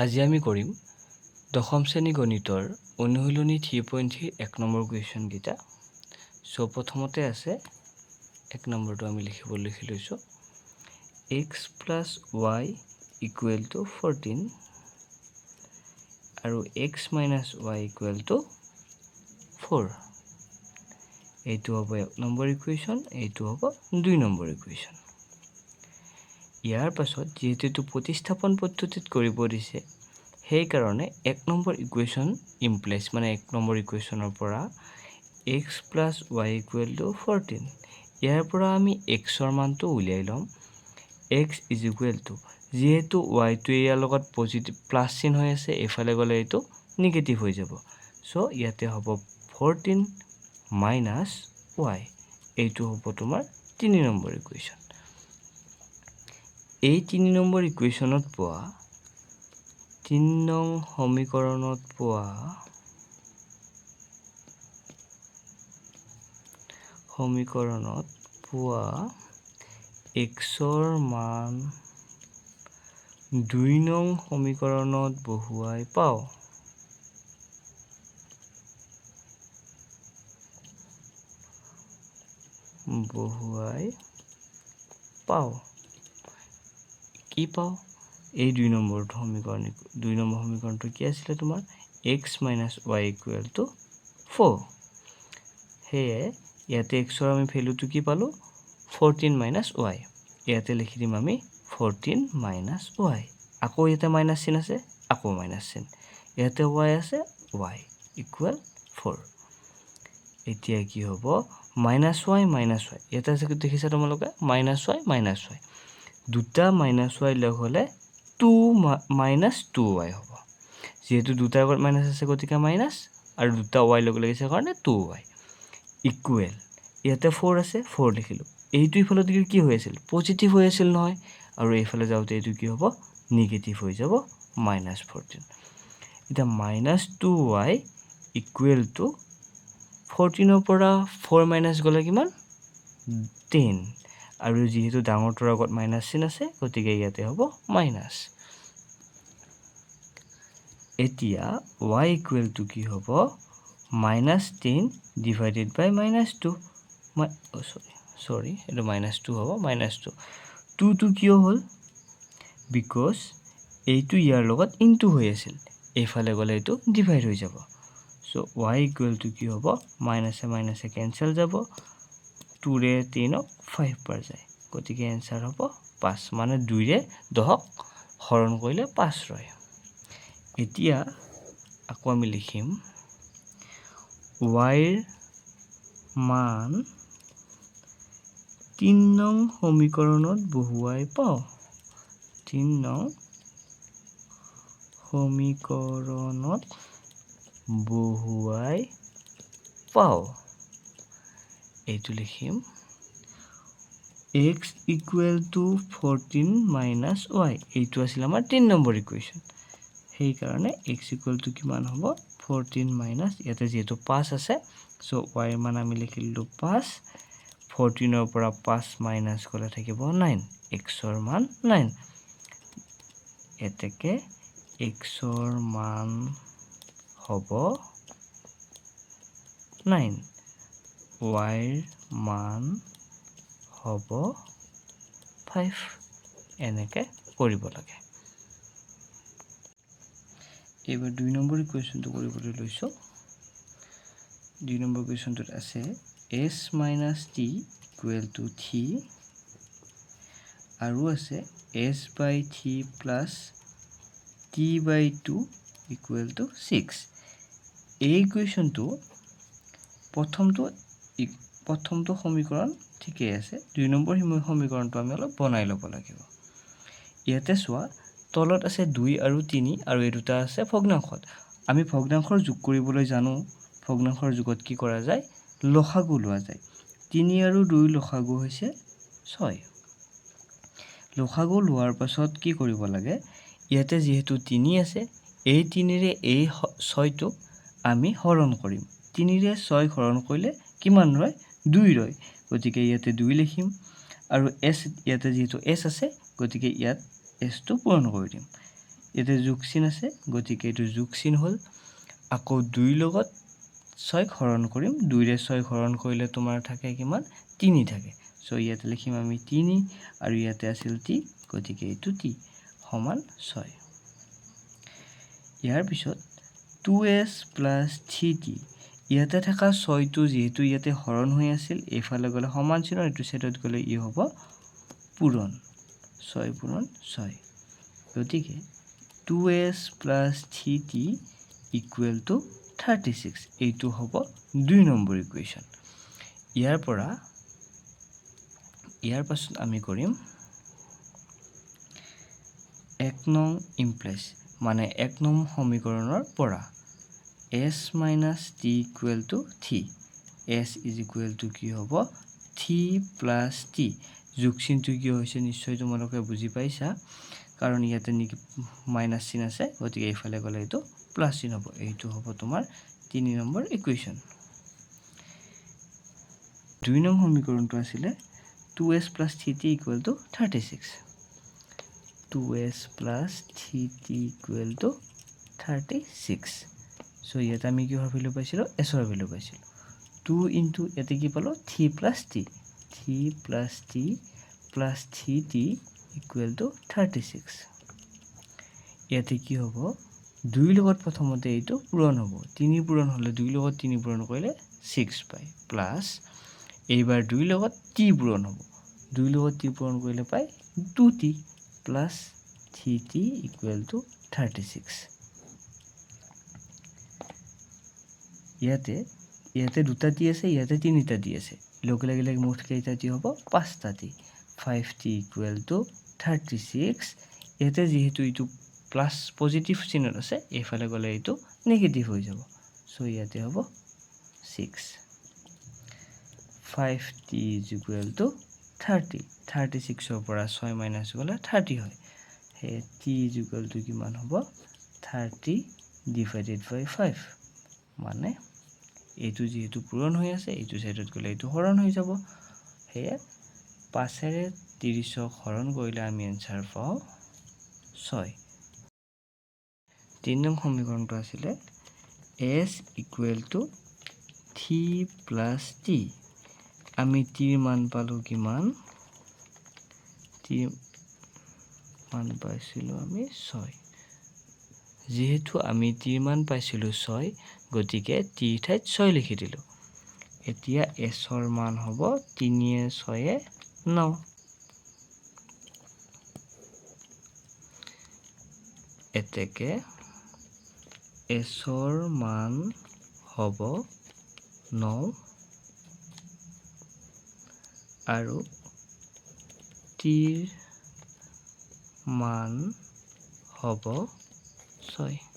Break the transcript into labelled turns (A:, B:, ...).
A: আজি আমি কৰিম দশম শ্ৰেণী গণিতৰ অনুশীলনী 3.3 এক নম্বৰ কুৱেশ্যন কেইটা। সো প্ৰথমতে আছে এক নম্বৰটো আমি লিখি লৈছো x + y = 14 আৰু x - y = 4। এইটো হ'ব এক নম্বৰ ইকুৱেশ্যন, এইটো হ'ব দুই নম্বৰ ইকুৱেশ্যন। ইয়াৰ পাছত যেহেতু প্ৰতিস্থাপন পদ্ধতিত কৰিব দিছে, সেই কাৰণে এক নম্বৰ ইকুৱেশ্যন ইমপ্লাইজ মানে এক নম্বৰ ইকুৱেশ্যনৰ পৰা x + y = 14। ইয়াৰ পৰা আমি x ৰ মানটো উলিয়াই ল'ম। x = যেহেতু y টো ইয়াৰ লগত পজিটিভ প্লাস চিন হৈ আছে, এফালে গ'লে এইটো নেগেটিভ হৈ যাব। সো ইয়াতে হ'ব 14 - y। এইটো হ'ব তোমাৰ 3 নম্বৰ ইকুৱেশ্যন। এই 3 নম্বৰ ইকুৱেশ্যনত পোৱা 3 নং সমীকৰণত পোৱা x ৰ মান 2 নং সমীকৰণত বহুৱাই পাওঁ। কি পাওঁ? এই 2 নম্বৰ সমীকৰণটো কি আছিলে তোমাৰ x - y = 4। সেয়ে ইয়াতে x ৰ আমি ভ্যালুটো কি পালো 14 - y। ইয়াতে লিখি দিম আমি 14 - y। আকৌ ইয়াতে মাইনাস চিন আছে, আকৌ মাইনাস চিন। ইয়াতে y আছে, y = 4। এতিয়া কি হ'ব -y - y। ইয়াতে আছে দেখিছা তোমালোকে -y - y। দুটা -y লগ হলে 2 - 2y হ'ব। যেহেতু দুটা আগত মাইনাস আছে গতিকে মাইনাস, আৰু দুটা y লগ লাগিছে কাৰণে 2y ইকুৱেল। ইয়াতে 4 আছে, 4 লিখিলো। এইটো ইফালে কি হৈ আছিল পজিটিভ হৈ আছিল নহয়, আৰু এইফালে যাওঁতে এইটো কি হ'ব নেগেটিভ হৈ যাব -14। এটা -2y = 14 ৰ পৰা 4 মাইনাস গ'লে কিমান 10, আৰু যেহেতু ডাঙৰটোৰ আগত মাইনাস চিন আছে গতিকে ইয়াতে হ'ব মাইনাস। এতিয়া y = কি হ'ব -10 / -2। এইটো -2 হ'ব, -2 2 কিয় হ'ল বিকজ এইটো ইয়াৰ লগত ইনটু হৈ আছিল, এইফালে গ'লে এইটো ডিভাইড হৈ যাব। সো y = কি হ'ব মাইনাসে কেনসেল যাব, 2 ৰে 3 5 বাৰ যায়, গতিকে এনসাৰ হ'ব 5। মানে 2 ৰে 10ক হৰণ কৰিলে 5 ৰয়। এতিয়া আকৌ আমি লিখিম y ৰ মান 3 নং সমীকৰণত বহুৱাই পাওঁ। 3 নং সমীকৰণত বহুৱাই পাওঁ। এইটো লিখিম x = 14 - y। এইটো আছিল আমাৰ 3 নম্বৰ ইকুৱেশ্যন। সেই কাৰণে x = কিমান হ'ব 14 - ইয়াতে যেহেতু 5 আছে, সো y ৰ মান আমি লিখিলো 5। 14 ৰ পৰা 5 মাইনাস গ'লে থাকিব 9, x ৰ মান 9। এতেকে x ৰ মান হ'ব 9, y ৰ মান হ'ব 5। এনেকে কৰিব লাগে। এইবাৰ 2 নম্বৰ ইকুৱেশ্যনটো কৰিবলৈ লৈছো। 2 নম্বৰ ইকুৱেশ্যনটোত আছে s - t = 3 আৰু আছে s/3 + t/2 = 6। এই ইকুৱেশ্যনটো প্ৰথমটো সমীকৰণ ঠিকেই আছে, 2 নম্বৰ সমীকৰণটো আমি অলপ বনাই ল'ব লাগিব। ইয়াতে চোৱা তলত আছে 2 আৰু 3, আৰু এই দুটা আছে ভগ্নাংশত। আমি ভগ্নাংশৰ যোগ কৰিবলৈ জানো, ভগ্নাংশৰ যোগত কি কৰা যায় লসাগু লোৱা যায়। 3 আৰু 2 লসাগু হৈছে 6। লসাগু লোৱাৰ পাছত কি কৰিব লাগে, ইয়াতে যেহেতু 3 আছে, এই 3 ৰে এই 6টো আমি হৰণ কৰিম। 3 ৰে 6 হৰণ কৰিলে কিমান ৰয় 2 ৰয়, গতিকে ইয়াতে 2 লিখিম। আৰু s ইয়াতে যেহেতু s আছে গতিকে ইয়াত s টো পূৰণ কৰি দিম। ইয়াতে যোগ চিন আছে গতিকে এইটো যোগ চিন হ'ল আকৌ 2 লগত 6 হৰণ কৰিম 2 ৰে 6 হৰণ কৰিলে তোমাৰ থাকে কিমান 3 থাকে সো ইয়াতে লিখিম আমি 3 আৰু ইয়াতে আছিল t গতিকে এইটো t সমান 6 ইয়াৰ পিছত 2s + 3t ইয়াতে থাকা 6 টো যেহেতু ইয়াতে হৰণ হৈ আছিল এফালে গলে সমান চিনৰ এটো সেটত গলে ই হ'ব পূৰণ 6 পূৰণ 6 গতিকে 2s + 3t = 36 এইটো হ'ব 2 নম্বৰ ইকুৱেশ্যন ইয়াৰ পাছত আমি কৰিম 1 নং ইমপ্লাইজ মানে 1 নং সমীকৰণৰ পৰা s - t = 3 s = কি হ'ব 3 + t যোগ চিনটো কি হৈছে নিশ্চয় তোমালোকে বুজি পাইছা কাৰণ ইয়াতে মাইনাস চিন আছে গতিকে এইফালে গলে এইটো প্লাস চিন হ'ব এইটো হ'ব তোমাৰ 3 নম্বৰ ইকুৱেশ্যন 2 নং সমীকৰণটো আছিল 2s + 3t = 36 2s + 3t = 36 so ইয়াতে আমি কি ভ্যালু পাইছিলো s ৰ ভ্যালু পাইছিলো 2 * ইয়াতে কি পালো 3 + t 3 + t + 3t = 36 ইয়াতে কি হ'ব 2 লগত প্ৰথমতে এইটো পূৰণ হ'ব 3 পূৰণ হলে 2 লগত 3 পূৰণ কৰিলে 6 পায় প্লাস এইবাৰ 2 লগত t পূৰণ হ'ব 2 লগত t পূৰণ কৰিলে পায় 2t প্লাস 3t = 36 ইয়াতে দুটা t আছে ইয়াতে তিনিটা t আছে লগে লগে মুঠ কেইটা t হ'ব 5টা t 5t = 36 ইয়াতে যেহেতু এইটো প্লাস পজিটিভ চিহ্ন আছে এইফালে গলে এইটো নেগেটিভ হৈ যাব সো ইয়াতে হ'ব 6 5t = 30 36 ৰ পৰা 6 মাইনাস গলে 30 হয় হে t = কিমান হ'ব 30 / 5 মানে এইটো যেহেতু পূৰণ হৈ আছে এইটো সাইডত গলে এইটো হৰণ হৈ যাব হে 5 ৰে 30 ক হৰণ কৰিলে আমি आंसर পাও 6 3 নং সমীকৰণটো আছিল s = 3 + t আমি t ৰ মান পালো কিমান t মান পাইছিলো আমি 6 যেহেতু আমি t ৰ মান পাইছিলো 6 গতিকে t ঠাইত 6 লিখি দিলো এতিয়া s ৰ মান হ'ব 3 য়ে 6 য়ে 9 এতেকে s ৰ মান হ'ব 9 আৰু t ৰ মান হ'ব 6